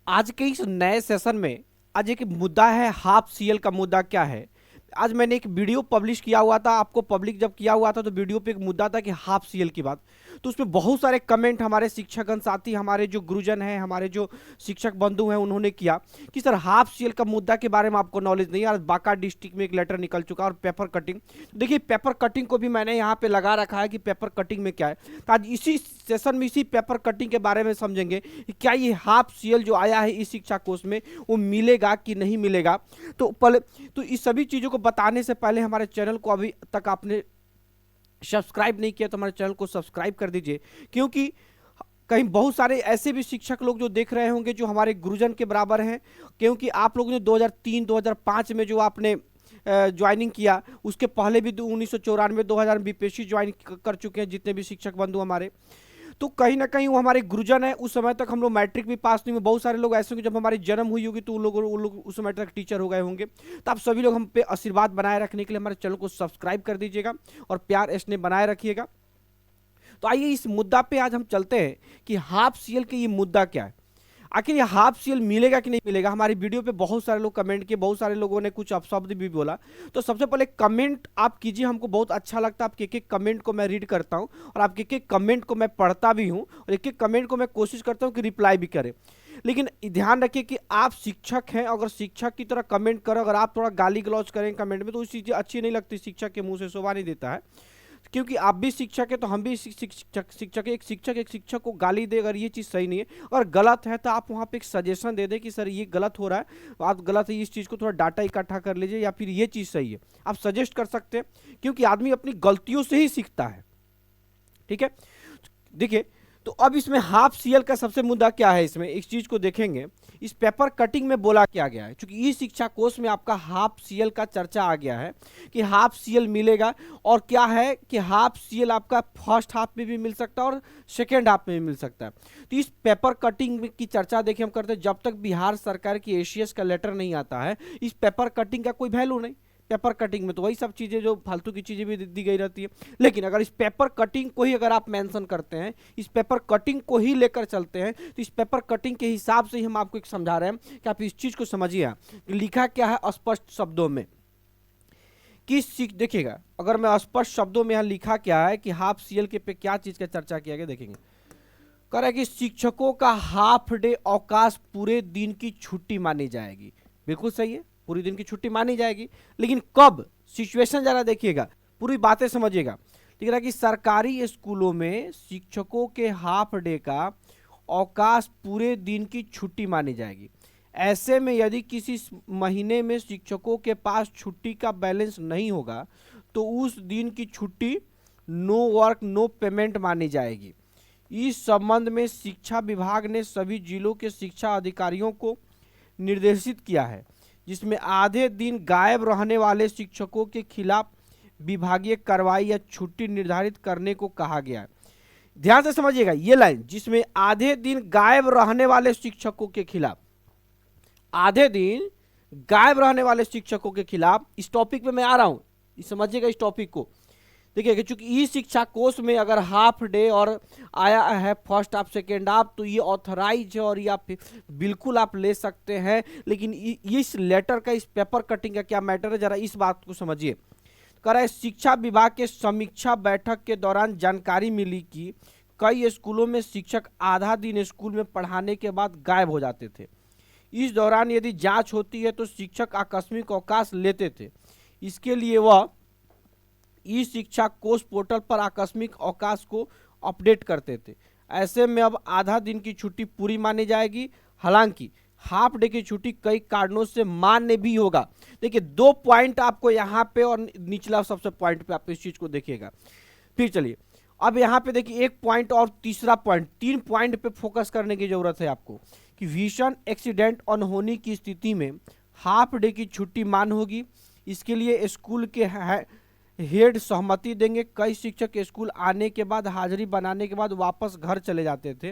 आज के इस नए सेशन में आज एक मुद्दा है, हाफ सीएल का मुद्दा क्या है। आज मैंने एक वीडियो पब्लिश किया हुआ था, आपको पब्लिक जब किया हुआ था तो वीडियो पे एक मुद्दा था कि हाफ सीएल की बात। तो उसमें बहुत सारे कमेंट हमारे शिक्षकगण साथी, हमारे जो गुरुजन हैं, हमारे जो शिक्षक बंधु हैं, उन्होंने किया कि सर हाफ सीएल का मुद्दा के बारे में आपको नॉलेज नहीं है। आज बांका डिस्ट्रिक्ट में एक लेटर निकल चुका और पेपर कटिंग, देखिए पेपर कटिंग को भी मैंने यहाँ पे लगा रखा है कि पेपर कटिंग में क्या है। तो आज इसी सेशन में इसी पेपर कटिंग के बारे में समझेंगे कि क्या ये हाफ सीएल जो आया है इस शिक्षा कोर्स में वो मिलेगा कि नहीं मिलेगा। तो पहले तो इस सभी चीज़ों को बताने से पहले हमारे चैनल को अभी तक आपने सब्सक्राइब नहीं किया तो हमारे चैनल को सब्सक्राइब कर दीजिए, क्योंकि कहीं बहुत सारे ऐसे भी शिक्षक लोग जो देख रहे होंगे जो हमारे गुरुजन के बराबर हैं, क्योंकि आप लोगों ने 2003-2005 में जो आपने ज्वाइनिंग किया, उसके पहले भी 1994-2000 में बीपीएससी ज्वाइन कर चुके हैं जितने भी शिक्षक बंधु हमारे। तो कहीं ना कहीं वो हमारे गुरुजन है। उस समय तक हम लोग मैट्रिक भी पास नहीं हुए, बहुत सारे लोग ऐसे होंगे जब हमारी जन्म हुई होगी तो उन लोग उस समय तक टीचर हो गए होंगे। तो आप सभी लोग हम पे आशीर्वाद बनाए रखने के लिए हमारे चैनल को सब्सक्राइब कर दीजिएगा और प्यार स्नेह बनाए रखिएगा। तो आइए इस मुद्दा पे आज हम चलते हैं कि हाफ सीएल के ये मुद्दा क्या है, आखिर ये हाफ सीएल मिलेगा कि नहीं मिलेगा। हमारी वीडियो पे बहुत सारे लोग कमेंट किए, बहुत सारे लोगों ने कुछ अपशब्द भी बोला। तो सबसे पहले कमेंट आप कीजिए, हमको बहुत अच्छा लगता है। आपके एक एक कमेंट को मैं रीड करता हूँ और आपके एक एक कमेंट को मैं पढ़ता भी हूँ और एक एक कमेंट को मैं कोशिश करता हूँ कि रिप्लाई भी करें। लेकिन ध्यान रखिए कि आप शिक्षक हैं, अगर शिक्षक की तरह कमेंट करो, अगर आप थोड़ा गाली गलौज करें कमेंट में तो चीज़ें अच्छी नहीं लगती, शिक्षक के मुंह से शोभा नहीं देता है। क्योंकि आप भी शिक्षक है तो हम भी शिक्षक एक शिक्षक को गाली दे अगर ये चीज़ सही नहीं है और गलत है तो आप वहाँ पे एक सजेशन दे दें कि सर ये गलत हो रहा है, आप गलत है, इस चीज़ को थोड़ा डाटा इकट्ठा कर लीजिए या फिर ये चीज़ सही है, आप सजेस्ट कर सकते हैं। क्योंकि आदमी अपनी गलतियों से ही सीखता है। ठीक है, देखिए तो अब इसमें हाफ सीएल का सबसे मुद्दा क्या है, इसमें इस चीज को देखेंगे। इस पेपर कटिंग में बोला क्या गया है, क्योंकि इस शिक्षा कोर्स में आपका हाफ सीएल का चर्चा आ गया है कि हाफ सीएल मिलेगा। और क्या है कि हाफ सीएल आपका फर्स्ट हाफ में भी मिल सकता है और सेकेंड हाफ में भी मिल सकता है। तो इस पेपर कटिंग की चर्चा देखिए हम करते हैं, जब तक बिहार सरकार की एसीएस का लेटर नहीं आता है इस पेपर कटिंग का कोई वैल्यू नहीं। पेपर कटिंग में तो वही सब चीज़ें जो फालतू की चीज़ें भी दी गई रहती है। लेकिन अगर इस पेपर कटिंग को ही अगर आप मेंशन करते हैं, इस पेपर कटिंग को ही लेकर चलते हैं, तो इस पेपर कटिंग के हिसाब से ही हम आपको एक समझा रहे हैं कि आप इस चीज़ को समझिए। लिखा क्या है स्पष्ट शब्दों में कि देखिएगा, अगर मैं स्पष्ट शब्दों में यहाँ लिखा क्या है कि हाफ सीएल के पे क्या चीज़ का चर्चा किया गया देखेंगे। कह रहा है कि शिक्षकों का हाफ डे अवकाश पूरे दिन की छुट्टी मानी जाएगी। बिल्कुल सही है, पूरी दिन की छुट्टी मानी जाएगी, लेकिन कब, सिचुएशन जरा देखिएगा, पूरी बातें समझिएगा। लिख रहा है कि सरकारी स्कूलों में शिक्षकों के हाफ डे का अवकाश पूरे दिन की छुट्टी मानी जाएगी। ऐसे में यदि किसी महीने में शिक्षकों के पास छुट्टी का बैलेंस नहीं होगा तो उस दिन की छुट्टी नो वर्क नो पेमेंट मानी जाएगी। इस संबंध में शिक्षा विभाग ने सभी जिलों के शिक्षा अधिकारियों को निर्देशित किया है, जिसमें आधे दिन गायब रहने वाले शिक्षकों के खिलाफ विभागीय कार्रवाई या छुट्टी निर्धारित करने को कहा गया है। ध्यान से समझिएगा ये लाइन, जिसमें आधे दिन गायब रहने वाले शिक्षकों के खिलाफ, आधे दिन गायब रहने वाले शिक्षकों के खिलाफ, इस टॉपिक पे मैं आ रहा हूं, समझिएगा इस टॉपिक को। देखिए चूंकि ई शिक्षा कोर्स में अगर हाफ डे और आया है फर्स्ट हाफ सेकेंड हाफ तो ये ऑथराइज है और ये आप बिल्कुल आप ले सकते हैं। लेकिन इस लेटर का, इस पेपर कटिंग का क्या मैटर है, जरा इस बात को समझिए। कह रहा है शिक्षा विभाग के समीक्षा बैठक के दौरान जानकारी मिली कि कई स्कूलों में शिक्षक आधा दिन स्कूल में पढ़ाने के बाद गायब हो जाते थे। इस दौरान यदि जांच होती है तो शिक्षक आकस्मिक अवकाश लेते थे। इसके लिए वह ई शिक्षा कोर्स पोर्टल पर आकस्मिक अवकाश को अपडेट करते थे। ऐसे में अब आधा दिन की छुट्टी पूरी मानी जाएगी। हालांकि हाफ डे की छुट्टी कई कारणों से मान्य भी होगा। देखिए दो पॉइंट आपको यहाँ पे और निचला सबसे पॉइंट पे आप इस चीज को देखिएगा। फिर चलिए अब यहाँ पे देखिए एक पॉइंट और तीसरा पॉइंट, 3 पॉइंट पे फोकस करने की जरूरत है आपको कि भीषण एक्सीडेंट अनहोनी की स्थिति में हाफ डे की छुट्टी मान्य होगी। इसके लिए स्कूल के हेड सहमति देंगे। कई शिक्षक स्कूल आने के बाद हाजिरी बनाने के बाद वापस घर चले जाते थे।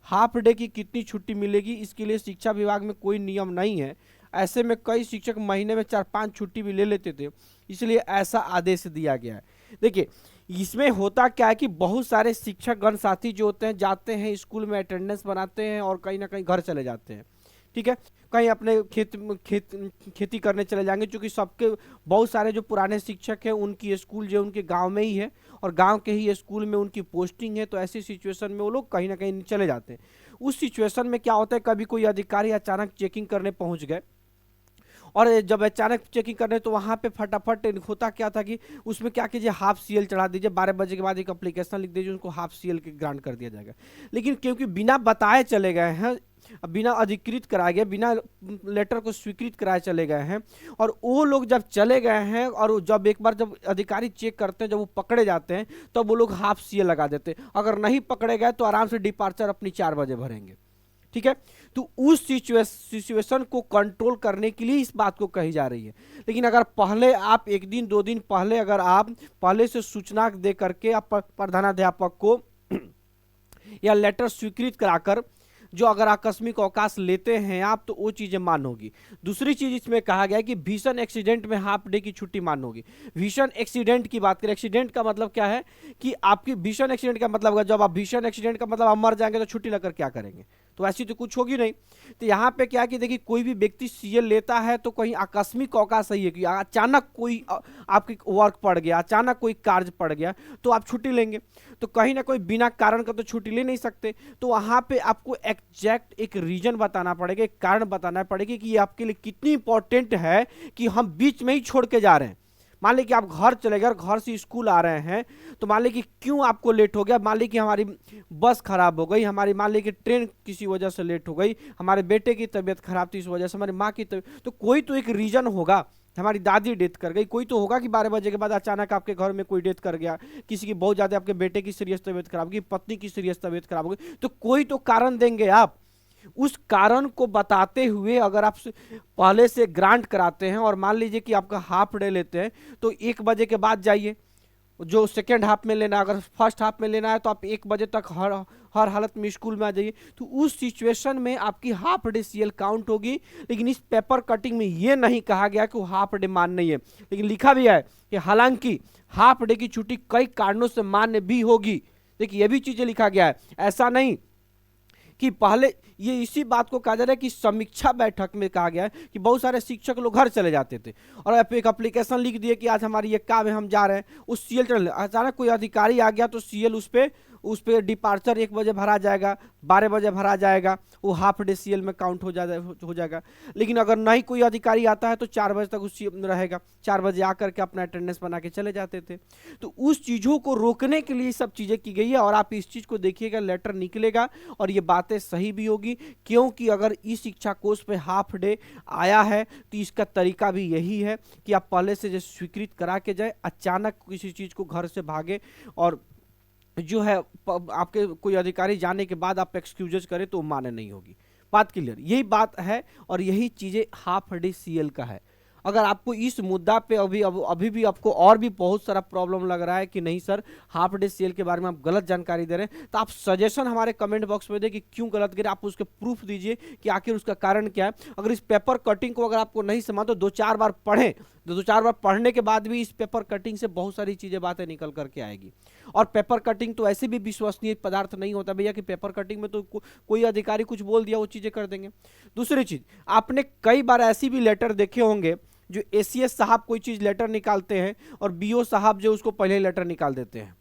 हाफ डे की कितनी छुट्टी मिलेगी इसके लिए शिक्षा विभाग में कोई नियम नहीं है। ऐसे में कई शिक्षक महीने में 4-5 छुट्टी भी ले लेते थे, इसलिए ऐसा आदेश दिया गया है। देखिए इसमें होता क्या है कि बहुत सारे शिक्षक गण साथी जो होते हैं जाते हैं स्कूल में अटेंडेंस बनाते हैं और कहीं ना कहीं घर चले जाते हैं। ठीक है, कहीं अपने खेती करने चले जाएंगे, क्योंकि सबके बहुत सारे जो पुराने शिक्षक हैं उनकी स्कूल जो उनके गांव में ही है और गांव के ही स्कूल में उनकी पोस्टिंग है, तो ऐसी सिचुएशन में वो लोग कहीं ना कहीं चले जाते हैं। उस सिचुएशन में क्या होता है, कभी कोई अधिकारी अचानक चेकिंग करने पहुंच गए, और जब अचानक चेकिंग करने तो वहाँ पे फटाफट होता क्या था कि उसमें क्या कीजिए, हाफ सीएल चढ़ा दीजिए, 12 बजे के बाद एक एप्लीकेशन लिख दीजिए, उनको हाफ सीएल के ग्रांट कर दिया जाएगा। लेकिन क्योंकि बिना बताए चले गए हैं, बिना अधिकृत कराए गए, बिना लेटर को स्वीकृत कराए चले गए हैं, और वो लोग जब चले गए हैं और जब एक बार जब अधिकारी चेक करते हैं, जब वो पकड़े जाते हैं, तब तो वो लोग हाफ सीएल लगा देते हैं। अगर नहीं पकड़े गए तो आराम से डिपार्चर अपनी 4 बजे भरेंगे। ठीक है, तो उस सिचुएशन को कंट्रोल करने के लिए इस बात को कही जा रही है। लेकिन अगर पहले आप 1 दिन 2 दिन पहले अगर आप पहले से सूचना दे करके आप प्रधानाध्यापक को या लेटर स्वीकृत कराकर जो अगर आकस्मिक अवकाश लेते हैं आप, तो वो चीजें मान होगी। दूसरी चीज इसमें कहा गया है कि भीषण एक्सीडेंट में हाफ डे की छुट्टी मान होगी। भीषण एक्सीडेंट की बात करें, एक्सीडेंट का मतलब क्या है कि आपकी भीषण एक्सीडेंट का मतलब, जब आप भीषण एक्सीडेंट का मतलब आप मर जाएंगे तो छुट्टी लेकर क्या करेंगे, तो ऐसी तो कुछ होगी नहीं। तो यहाँ पे क्या कि देखिए, कोई भी व्यक्ति सीएल लेता है तो कहीं आकस्मिक अवकाश है कि अचानक कोई आपकी वर्क पड़ गया, अचानक कोई कार्य पड़ गया, तो आप छुट्टी लेंगे। तो कहीं ना कोई बिना कारण का तो छुट्टी ले नहीं सकते। तो वहां पे आपको एग्जैक्ट एक रीजन बताना पड़ेगा, एक कारण बताना पड़ेगा कि ये आपके लिए कितनी इंपॉर्टेंट है कि हम बीच में ही छोड़ के जा रहे हैं। मान ली कि आप घर चले गए और घर से स्कूल आ रहे हैं, तो मान ली कि क्यों आपको लेट हो गया, मान ली कि हमारी बस खराब हो गई, हमारी मान ली कि ट्रेन किसी वजह से लेट हो गई, हमारे बेटे की तबीयत खराब थी इस वजह से, हमारी माँ की तबीयत, तो कोई तो एक रीजन होगा। हमारी दादी डेथ कर गई, कोई तो होगा कि 12 बजे के बाद अचानक आपके घर में कोई डेथ कर गया, किसी की बहुत ज्यादा, आपके बेटे की सीरियस तबीयत खराब हो गई, पत्नी की सीरियस तबीयत खराब हो गई, तो कोई तो कारण देंगे आप। उस कारण को बताते हुए अगर आप पहले से ग्रांट कराते हैं, और मान लीजिए कि आपका हाफ डे लेते हैं, तो 1 बजे के बाद जाइए। जो सेकेंड हाफ में लेना, अगर फर्स्ट हाफ में लेना है तो आप 1 बजे तक हर हालत में स्कूल में आ जाइए। तो उस सिचुएशन में आपकी हाफ डे सीएल काउंट होगी। लेकिन इस पेपर कटिंग में ये नहीं कहा गया कि वो हाफ डे मान्य नहीं है, लेकिन लिखा भी है कि हालांकि हाफ डे की छुट्टी कई कारणों से मान्य भी होगी। देखिए, ये भी चीजें लिखा गया है, ऐसा नहीं कि पहले ये इसी बात को कहा जा रहा है कि समीक्षा बैठक में कहा गया है कि बहुत सारे शिक्षक लोग घर चले जाते थे और एक एप्लीकेशन लिख दिए कि आज हमारी ये काम है, हम जा रहे हैं, उस सीएल चल, अचानक कोई अधिकारी आ गया तो सीएल उस पे डिपार्चर 1 बजे भरा जाएगा, 12 बजे भरा जाएगा, वो हाफ डे सीएल में काउंट हो जाएगा। लेकिन अगर नहीं कोई अधिकारी आता है तो 4 बजे तक उस रहेगा, 4 बजे आकर के अपना अटेंडेंस बना के चले जाते थे। तो उस चीज़ों को रोकने के लिए सब चीज़ें की गई है, और आप इस चीज़ को देखिएगा, लेटर निकलेगा और ये बातें सही भी होगी, क्योंकि अगर इस शिक्षा कोर्स पे हाफ डे आया है तो इसका तरीका भी यही है कि आप पहले से जो स्वीकृत करा के जाए, अचानक किसी चीज़ को घर से भागे और जो है आपके कोई अधिकारी जाने के बाद आप एक्सक्यूजेज करें तो मान्य नहीं होगी। बात क्लियर, यही बात है और यही चीजें हाफ डे सीएल का है। अगर आपको इस मुद्दा पे अभी भी आपको और भी बहुत सारा प्रॉब्लम लग रहा है कि नहीं सर हाफ डे सीएल के बारे में आप गलत जानकारी दे रहे हैं, तो आप सजेशन हमारे कमेंट बॉक्स में दें कि क्यों गलत गिरे, आप उसके प्रूफ दीजिए कि आखिर उसका कारण क्या है। अगर इस पेपर कटिंग को अगर आपको नहीं समझ तो 2-4 बार पढ़ें, 2-4 बार पढ़ने के बाद भी इस पेपर कटिंग से बहुत सारी चीजें बातें निकल करके आएगी। और पेपर कटिंग तो ऐसे भी विश्वसनीय पदार्थ नहीं होता भैया कि पेपर कटिंग में तो कोई अधिकारी कुछ बोल दिया वो चीजें कर देंगे। दूसरी चीज, आपने कई बार ऐसी भी लेटर देखे होंगे जो एसीएस साहब कोई चीज लेटर निकालते हैं और बीओ साहब जो उसको पहले लेटर निकाल देते हैं।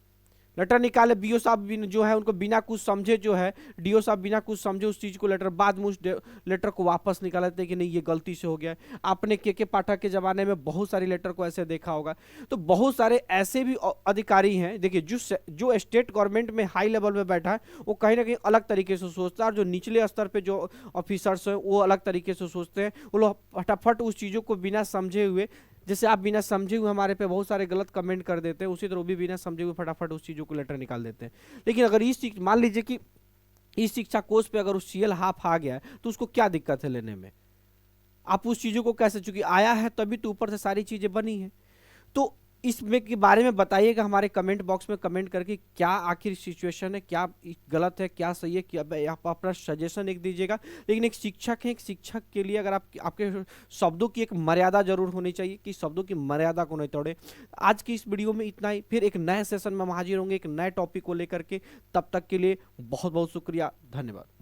लेटर निकाले बीओ साहब जो है उनको बिना कुछ समझे, जो है डीओ साहब बिना कुछ समझे उस चीज को लेटर बाद में उस लेटर को वापस निकाल लेते हैं कि नहीं ये गलती से हो गया है। आपने के पाठक के जमाने में बहुत सारी लेटर को ऐसे देखा होगा। तो बहुत सारे ऐसे भी अधिकारी हैं, देखिए जो स्टेट गवर्नमेंट में हाई लेवल में बैठा है वो कहीं ना कहीं अलग तरीके से सोचता है, और जो निचले स्तर पर जो ऑफिसर्स हैं वो अलग तरीके से सोचते हैं। वो लोग फटाफट उस चीज़ों को बिना समझे हुए, जैसे आप बिना समझे हुए हमारे पे बहुत सारे गलत कमेंट कर देते हैं, उसी तरह वो भी बिना समझे हुए फटाफट उस चीज़ों को लेटर निकाल देते हैं। लेकिन अगर मान लीजिए कि इस शिक्षा कोर्स पे अगर उस सीएल हाफ आ गया है तो उसको क्या दिक्कत है लेने में, आप उस चीज़ों को कैसे, चूंकि आया है तभी तो ऊपर से सारी चीज़ें बनी है। तो इसमें के बारे में बताइएगा हमारे कमेंट बॉक्स में कमेंट करके, क्या आखिर सिचुएशन है, क्या गलत है, क्या सही है, क्या आप अपना सजेशन एक दीजिएगा। लेकिन एक शिक्षक है, एक शिक्षक के लिए अगर आपके शब्दों की एक मर्यादा जरूर होनी चाहिए कि शब्दों की मर्यादा को नहीं तोड़े। आज की इस वीडियो में इतना ही, फिर एक नए सेशन में हम हाजिर होंगे एक नए टॉपिक को लेकर के। तब तक के लिए बहुत बहुत शुक्रिया, धन्यवाद।